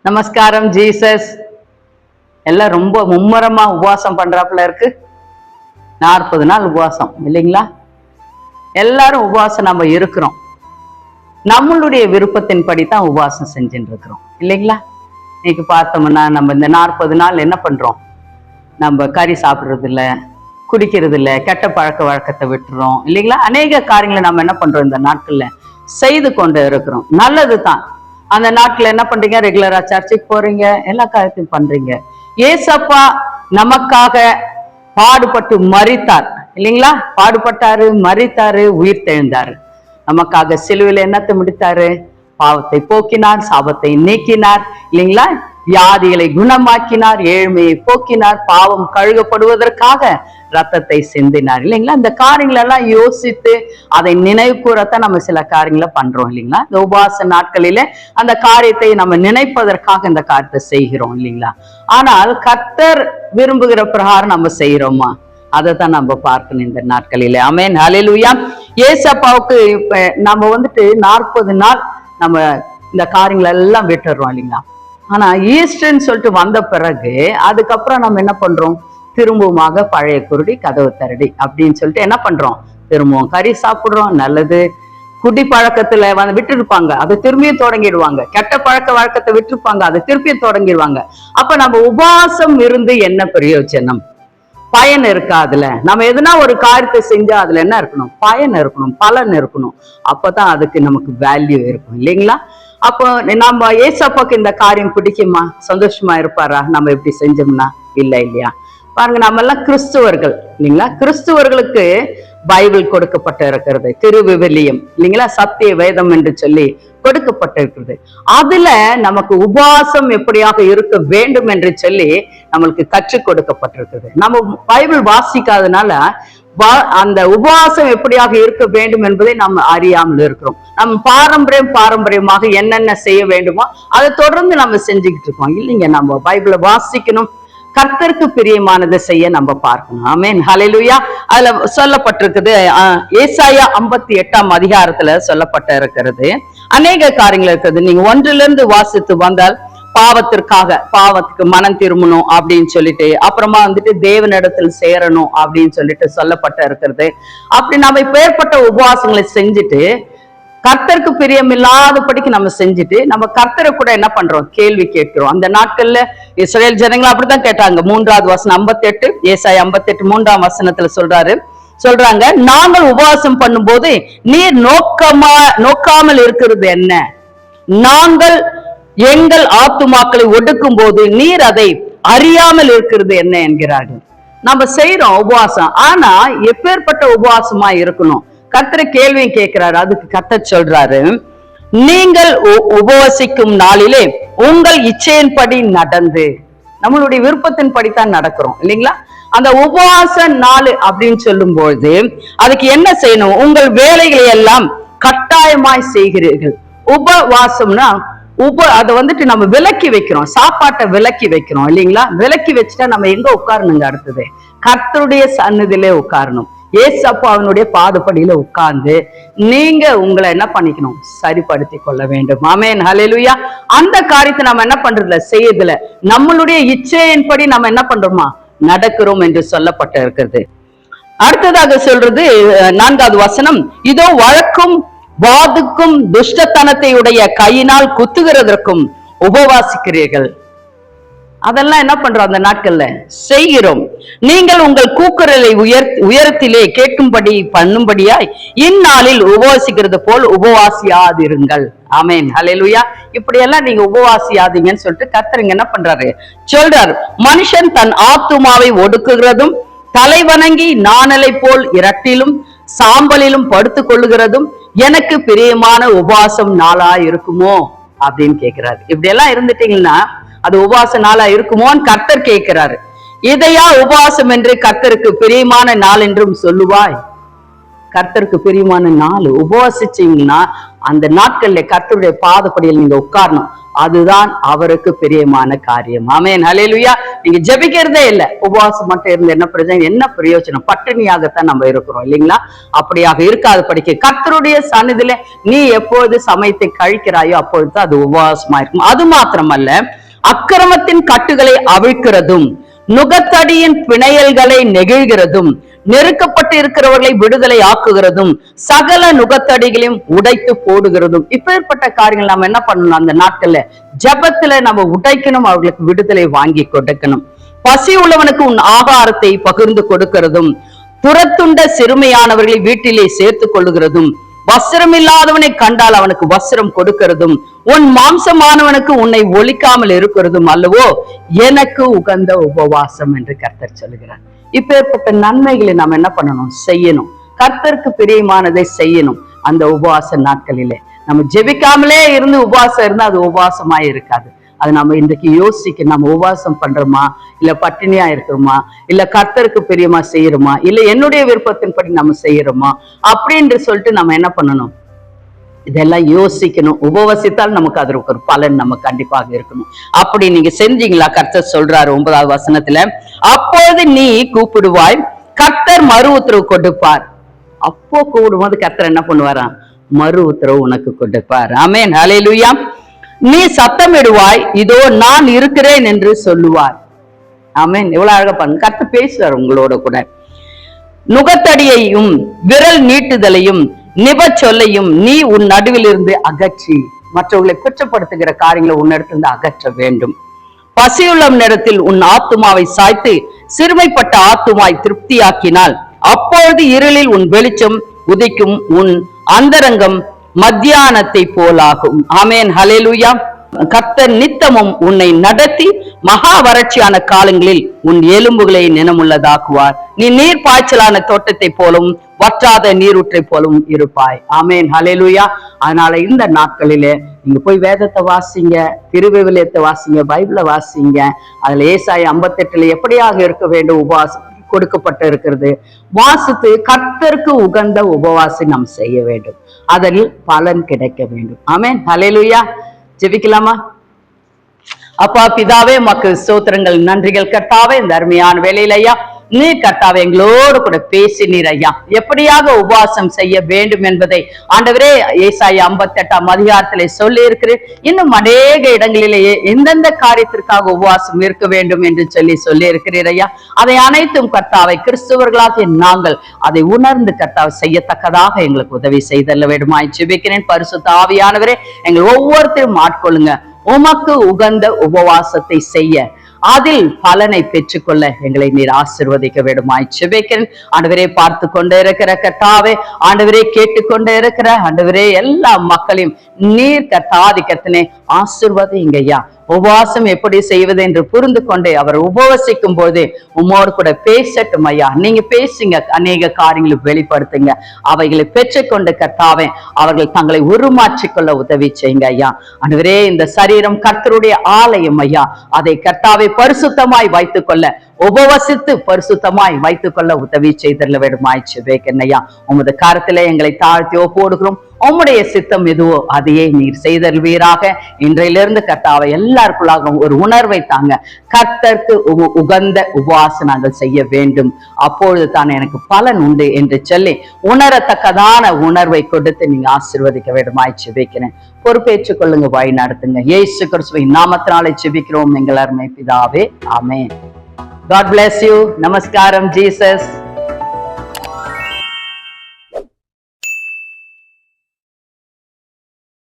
நமஸ்காரம் ஜீசஸ். எல்லாம் ரொம்ப மும்முரமா உபவாசம் பண்றாப்புல இருக்கு. 40 நாள் உபவாசம் இல்லைங்களா? எல்லாரும் உபவாசம் நம்ம இருக்கிறோம். நம்மளுடைய விருப்பத்தின் படிதான் உபவாசம் செஞ்சுட்டு இருக்கிறோம் இல்லைங்களா? இன்னைக்கு பார்த்தோம்னா நம்ம இந்த 40 நாள் என்ன பண்றோம்? நம்ம கறி சாப்பிடுறது இல்லை, குடிக்கிறது இல்லை, கெட்ட பழக்க வழக்கத்தை விட்டுறோம் இல்லைங்களா? அநேக காரியங்களை நம்ம என்ன பண்றோம் இந்த நாட்கள்ல செய்து கொண்டு இருக்கிறோம். நல்லது தான். அந்த நாட்கள் என்ன பண்றீங்க? ரெகுலரா சர்ச்சுக்கு போறீங்க, எல்லா காரியத்தையும் பண்றீங்க. ஏசப்பா நமக்காக பாடுபட்டு மரித்தார் இல்லைங்களா? பாடுபட்டாரு, மரித்தாரு, உயிர் தெழுந்தாரு. நமக்காக சிலுவையில என்னத்தை முடித்தாரு? பாவத்தை போக்கினார், சாபத்தை நீக்கினார் இல்லைங்களா? வியாதிகளை குணமாக்கினார், ஏழ்மையை போக்கினார், பாவம் கழுகப்படுவதற்காக ரத்தத்தை சிந்தினார் இல்லைங்களா? இந்த காரியங்கள் எல்லாம் யோசித்து அதை நினைவு கூறத்தான் நம்ம சில காரியங்களை பண்றோம் இல்லைங்களா? இந்த உபவாச நாட்களில அந்த காரியத்தை நம்ம நினைப்பதற்காக இந்த காரியத்தை செய்கிறோம் இல்லைங்களா? ஆனால் கர்த்தர் விரும்புகிற பிரகாரம் நம்ம செய்யறோமா? அதை தான் நம்ம பார்க்கணும் இந்த நாட்களில. ஆமென், ஹல்லேலூயா. ஏசப்பாவுக்கு இப்ப நம்ம 40 நாள் நம்ம இந்த காரியங்கள் எல்லாம் விட்டுறோம் இல்லைங்களா? ஆனா ஈஸ்டர்ன்னு சொல்லிட்டு வந்த பிறகு அதுக்கப்புறம் நம்ம என்ன பண்றோம்? திரும்பவுமாக பழைய குருடி கதவு தரடி அப்படின்னு சொல்லிட்டு என்ன பண்றோம்? திரும்பவும் கறி சாப்பிடுறோம். நல்லது. குடி பழக்கத்துல விட்டு இருப்பாங்க, அதை திரும்பியும் தொடங்கிடுவாங்க. கெட்ட பழக்க வழக்கத்தை விட்டுருப்பாங்க, அதை திருப்பியும் தொடங்கிடுவாங்க. அப்ப நம்ம உபவாசம் இருந்து என்ன பிரயோஜனம்? பயன் இருக்காதுல. நம்ம எதுனா ஒரு காரியத்தை செஞ்சா அதுல என்ன இருக்கணும்? பயன் இருக்கணும், பலன் இருக்கணும். அப்பதான் அதுக்கு நமக்கு வேல்யூ இருக்கும் இல்லைங்களா? அப்போ நம்ம ஏசப்பாக்கு இந்த காரியம் பிடிக்குமா? சந்தோஷமா இருப்பாரா நம்ம இப்படி செஞ்சோம்னா? இல்லையா? பாருங்க, நம்ம எல்லாம் கிறிஸ்துவர்கள் இல்லைங்களா? கிறிஸ்துவர்களுக்கு பைபிள் கொடுக்கப்பட்டு இருக்கிறது, திருவிவிலியம் இல்லைங்களா? சத்திய வேதம் என்று சொல்லி கொடுக்கப்பட்டிருக்கிறது. அதுல நமக்கு உபவாசம் எப்படியாக இருக்க வேண்டும் என்று சொல்லி நம்மளுக்கு கற்றுக் கொடுக்கப்பட்டிருக்கிறது. நம்ம பைபிள் வாசிக்காதனால அந்த உபவாசம் எப்படியாக இருக்க வேண்டும் என்பதை நம்ம அறியாமல் இருக்கிறோம். நம்ம பாரம்பரியமாக என்னென்ன செய்ய வேண்டுமோ அதை தொடர்ந்து நம்ம செஞ்சுக்கிட்டு இருக்கோம் இல்லைங்க? நம்ம பைபிளை வாசிக்கணும், கர்த்தருக்கு பிரியமானதை செய்ய நம்ம பார்க்கணும். ஆமென், ஹல்லேலூயா. அதுல சொல்லப்பட்டிருக்குது, ஏசாயா 58ஆம் அதிகாரத்துல சொல்லப்பட்ட இருக்கிறது அநேக காரியங்கள் இருக்குது. நீங்க 1 வாசித்து வந்தால் பாவத்துக்கு மனம் திரும்பணும் அப்படின்னு சொல்லிட்டு, அப்புறமா தேவனிடத்தில் சேரணும் அப்படின்னு சொல்லிட்டு சொல்லப்பட்ட இருக்கிறது. அப்படி நம்ம இப்பேற்பட்ட உபவாசங்களை செஞ்சுட்டு கர்த்தருக்கு பிரியம் இல்லாதபடிக்கு நம்ம செஞ்சுட்டு நம்ம கர்த்தரை கூட என்ன பண்றோம்? கேள்வி கேட்கிறோம். அந்த நாட்கள்ல இஸ்ரவேல் ஜனங்கள் அப்படித்தான் கேட்டாங்க. 3வது வசனம் 58, ஏசாயா 58 3ஆம் வசனத்துல சொல்றாங்க, நாங்கள் உபவாசம் பண்ணும்போது நீர் நோக்காமல் இருக்கிறது என்ன? நாங்கள் எங்கள் ஆத்துமாக்களை ஒடுக்கும் போது நீர் அதை அறியாமல் இருக்கிறது என்ன என்கிறார்கள். நம்ம செய்யறோம் உபவாசம், ஆனா எப்பேற்பட்ட உபவாசமா இருக்கணும்? கர்த்தரை கேள்வியும் கேட்கிறாரு. அதுக்கு கர்த்தர் சொல்றாரு, நீங்கள் உபவாசிக்கும் நாளிலே உங்கள் இச்சையின்படி நடந்து, நம்மளுடைய விருப்பத்தின் படித்தான் நடக்கிறோம் இல்லைங்களா? அந்த உபவாச நாள் அப்படின்னு சொல்லும்போது அதுக்கு என்ன செய்யணும்? உங்கள் வேலைகளை எல்லாம் கட்டாயமாய் செய்கிறீர்கள். உபவாசம்னா அதை நம்ம விலக்கி வைக்கிறோம், சாப்பாட்டை விலக்கி வைக்கிறோம் இல்லைங்களா? விலக்கி வச்சுட்டா நம்ம எங்க உட்காரணுங்க? அடுத்தது கர்த்தருடைய சந்நிதியிலே உட்காரணும். ஏசப்பா அவனுடைய பாதப்படியில உட்கார்ந்து நீங்க உங்களை என்ன பண்ணிக்கணும்? சரிப்படுத்தி கொள்ள வேண்டும். ஆமென், ஹல்லேலூயா. அந்த காரியத்தை நம்ம என்ன பண்றதுல செய்யறதுல நம்மளுடைய இச்சையின்படி நம்ம என்ன பண்றோமா? நடக்கிறோம் என்று சொல்லப்பட்டு இருக்கிறது. அடுத்ததாக சொல்றது 4வது வசனம், இதோ வழக்கும் வாதுக்கும் துஷ்டத்தனத்தை உடைய கையினால் குத்துகிறதற்கும் உபவாசிக்கிறீர்கள். அதெல்லாம் என்ன பண்றோம்? அந்த நாட்கள்ல செய்கிறோம். நீங்கள் உங்கள் கூக்குரலை உயரத்திலே கேட்கும்படி பண்ணும்படியாய் இந்நாளில் உபவாசிக்கிறது போல் உபவாசியாதிருங்கள். ஆமென், ஹல்லேலூயா. இப்படி எல்லாம் நீங்க உபவாசியாதீங்கன்னு சொல்லிட்டு கர்த்தர் என்ன பண்றாரு? சொல்றாரு, மனுஷன் தன் ஆத்துமாவை ஒடுக்குகிறதும் தலை வணங்கி நாணலை போல் இரட்டிலும் சாம்பலிலும் படுத்துக் கொள்ளுகிறதும் எனக்கு பிரியமான உபவாசம் நாளா இருக்குமோ அப்படின்னு கேட்கிறாரு. இப்படி எல்லாம் இருந்துட்டீங்கன்னா அது உபவாச நாளா இருக்குமோன்னு கர்த்தர் கேட்கிறாரு. இதையா உபவாசம் என்று கர்த்தருக்கு பிரியமான நாள் என்றும் சொல்லுவாய்? கர்த்தருக்கு பிரியமான நாள் உபவாசிச்சீங்கன்னா அந்த நாட்கள்ல கர்த்தருடைய பாதப்படியில் நீங்க உட்காரணும். அதுதான் அவருக்கு பிரியமான காரியம். ஆமென், ஹல்லேலூயா. நீங்க ஜெபிக்கிறதே இல்லை, உபவாசம் மட்டும் இருந்து என்ன பிரயோஜனம், என்ன பிரயோஜனம்? பட்டினியாகத்தான் நம்ம இருக்கிறோம் இல்லைங்களா? அப்படியாக இருக்காது படிக்க கர்த்தருடைய சந்நிதியில நீ எப்பொழுது சமயத்தை கழிக்கிறாயோ அப்பொழுது அது உபவாசமா இருக்கும். அது மாத்திரமல்ல, அக்கிரமத்தின் கட்டுகளை அவிழ்க்கிறதும் நுகத்தடியின் பிணையல்களை நெகிழ்கிறதும் நெருக்கப்பட்டு இருக்கிறவர்களை விடுதலை ஆக்குகிறதும் சகல நுகத்தடிகளையும் உடைத்து போடுகிறதும். இப்பேற்பட்ட காரியங்கள் நம்ம என்ன பண்ணணும்? அந்த நாட்கள்ல ஜெபத்துல நம்ம உடைக்கணும், அவர்களுக்கு விடுதலை வாங்கி கொடுக்கணும். பசி உள்ளவனுக்கு உன் ஆகாரத்தை பகிர்ந்து கொடுக்கிறதும் துரத்துண்ட சிறுமையானவர்களை வீட்டிலே சேர்த்து கொள்ளுகிறதும் வஸ்திரம் இல்லாதவனை கண்டால் அவனுக்கு வஸ்திரம் கொடுக்கிறதும் உன் மாம்சமானவனுக்கு உன்னை ஒழிக்காமல் இருக்கிறதும் அல்லவோ எனக்கு உகந்த உபவாசம் என்று கர்த்தர் சொல்லுகிறார். இப்பேற்பட்ட நன்மைகளை நாம் என்ன பண்ணணும்? செய்யணும். கர்த்தருக்கு பிரியமானதை செய்யணும். அந்த உபவாச நாட்களிலே நம்ம ஜெபிக்காமலே இருந்து உபவாசம் இருந்தா அது உபவாசமா இருக்காது. அது நம்ம இன்றைக்கு யோசிக்க, நம்ம உபவாசம் பண்றோமா, இல்ல பட்டினியா இருக்கிறோமா, இல்ல கர்த்தருக்கு பிரியமா செய்யறோமா, இல்ல என்னுடைய விருப்பத்தின்படி நம்ம செய்யறோமா அப்படின்னு சொல்லிட்டு நம்ம என்ன பண்ணணும்? இதெல்லாம் யோசிக்கணும். உபவசித்தால் நமக்கு அதற்கு ஒரு பலன் நம்ம கண்டிப்பாக இருக்கணும். அப்படி நீங்க செஞ்சீங்களா? கர்த்தர் சொல்றாரு 9வது வசனத்துல, அப்போது நீ கூப்பிடுவாய், கர்த்தர் மறு உத்தரவு கொடுப்பார். அப்போ கூப்பிடும்போது கர்த்தர் என்ன பண்ணுவாராம்? மறு உத்தரவு உனக்கு கொடுப்பார். ஆமென், ஹல்லேலூயா. நீ சத்தமிடுவாய், இதோ நான் இருக்கிறேன் என்று சொல்லுவார். ஆமென். எவ்வளவு அழகா பாருங்க, கர்த்தர் பேசுவார் உங்களோட கூட. நுகத்தடியையும் விரல் நீட்டுதலையும் நிப சொல்லையும் நீ உன் நடுவில் இருந்து அகற்றி, மற்றவர்களை குற்றப்படுத்துகிற காரியங்களை உன்னிடத்திலிருந்து அகற்ற வேண்டும். பசியுள்ள நேரத்தில் உன் ஆத்துமாவை சாய்த்து சிறுமைப்பட்ட ஆத்துமாய் திருப்தியாக்கினால் அப்பொழுது இருளில் உன் வெளிச்சம் உதிக்கும், உன் அந்தரங்கம் மத்தியானத்தை போலாகும். ஆமென், ஹல்லேலூயா. கர்த்தர் நித்தமும் உன்னை நடத்தி மகா வறட்சியான காலங்களில் உன் எலும்புகளை நினமுள்ளதாக்குவார். நீ நீர் பாய்ச்சலான தோட்டத்தை போலும் வற்றாத நீரூற்றை போலும் இருப்பாய். ஆமென், ஹல்லேலூயா. அதனால இந்த நாட்களிலே நீங்க போய் வேதத்தை வாசிங்க, திருவிவிலியத்தை வாசிங்க, பைபிளை வாசிங்க. அதுல ஏசாயா 58 எப்படியாக இருக்க வேண்டும் உபவாசம் கொடுக்கப்பட்டு இருக்கிறது. வாசித்து கர்த்தருக்கு உகந்த உபவாசம் நாம் செய்ய வேண்டும். அதில் பலன் கிடைக்க வேண்டும். ஆமென், ஹல்லேலூயா. ஜெபிக்கலாமா? அப்பா பிதாவே, உமக்கு ஸ்தோத்திரங்கள், நன்றிகள் கர்த்தாவே. இந்த அருமையான வேளையில ஐயா நீ கர்த்தாவே எங்களோடு கூட பேசினீர் ஐயா, எப்படியாக உபவாசம் செய்ய வேண்டும் என்பதை ஆண்டவரே ஏசாயா 58ஆம் அதிகாரத்திலே சொல்லி இருக்கிறேன். இன்னும் அநேக இடங்களிலேயே எந்தெந்த காரியத்திற்காக உபவாசம் இருக்க வேண்டும் என்று சொல்லி இருக்கிறீர் ஐயா. அதை அனைத்தும் கர்த்தாவை கிறிஸ்துவர்களாகிய நாங்கள் அதை உணர்ந்து கர்த்தாவை செய்யத்தக்கதாக எங்களுக்கு உதவி செய்தல்ல வேண்டுமாய் ஜெபிக்கிறேன். பரிசுத்த ஆவியானவரே எங்கள் ஒவ்வொருத்தரும் ஆட்கொள்ளுங்க. உமக்கு உகந்த உபவாசத்தை செய்ய, அதில் பலனை பெற்றுக்கொள்ள எங்களை நீர் ஆசீர்வதிக்க வேண்டுமாய் ஜெபிக்கிறேன். ஆண்டவரே பார்த்து கொண்டே இருக்கிற கர்த்தாவே, ஆண்டவரே கேட்டுக்கொண்டே இருக்கிற ஆண்டவரே எல்லா மக்களையும் நீர் கர்த்தாதி கர்த்தனே ஆசீர்வதிங்க ஐயா. உபவாசம் எப்படி செய்வது என்று புரிந்து கொண்டே அவர் உபவசிக்கும் போது உம்மோடு கூட பேசட்டும் ஐயா. நீங்க பேசுங்க, அநேக காரியங்களை வெளிப்படுத்துங்க. அவைகளை பெற்றுக்கொண்டு கர்த்தாவே அவர்கள் தங்களை உருமாற்றிக்கொள்ள உதவி செய்யுங்க ஐயா. ஆண்டவரே இந்த சரீரம் கர்த்தருடைய ஆலயம் ஐயா, அதை கர்த்தாவை பரிசுத்தமாய் வைத்துக் கொள்ள, உபவசித்து பரிசுத்தமாய் வைத்துக் கொள்ள உதவி செய்தல்ல வேண்டுமாய் ஜெபிக்கிறேன் ஐயா. உமது கரத்திலே எங்களை தாழ்த்தி ஒப்புக்கொடுக்கிறோம். உம்முடைய சித்தம் எதுவோ அதையே நீர் செய்தல்வீராக. இன்றையிலிருந்து கர்த்தாவை எல்லாருக்குள்ளாக ஒரு உணர்வை தாங்க, கர்த்தருக்கு உகந்த உபவாசம் நாங்கள் செய்ய வேண்டும், அப்பொழுது தான் எனக்கு பலன் உண்டு என்று சொல்லி உணரத்தக்கதான உணர்வை கொடுத்து நீங்க ஆசீர்வதிக்க வேண்டுமாய் ஜெபிக்கிறேன். பொறுப்பேற்றுக் கொள்ளுங்க, வழி நடத்துங்க. இயேசு கிறிஸ்துவின் நாமத்தினாலே ஜெபிக்கிறோம் எங்கள் அருமை பிதாவே, ஆமென். God bless you. Namaskaram, Jesus.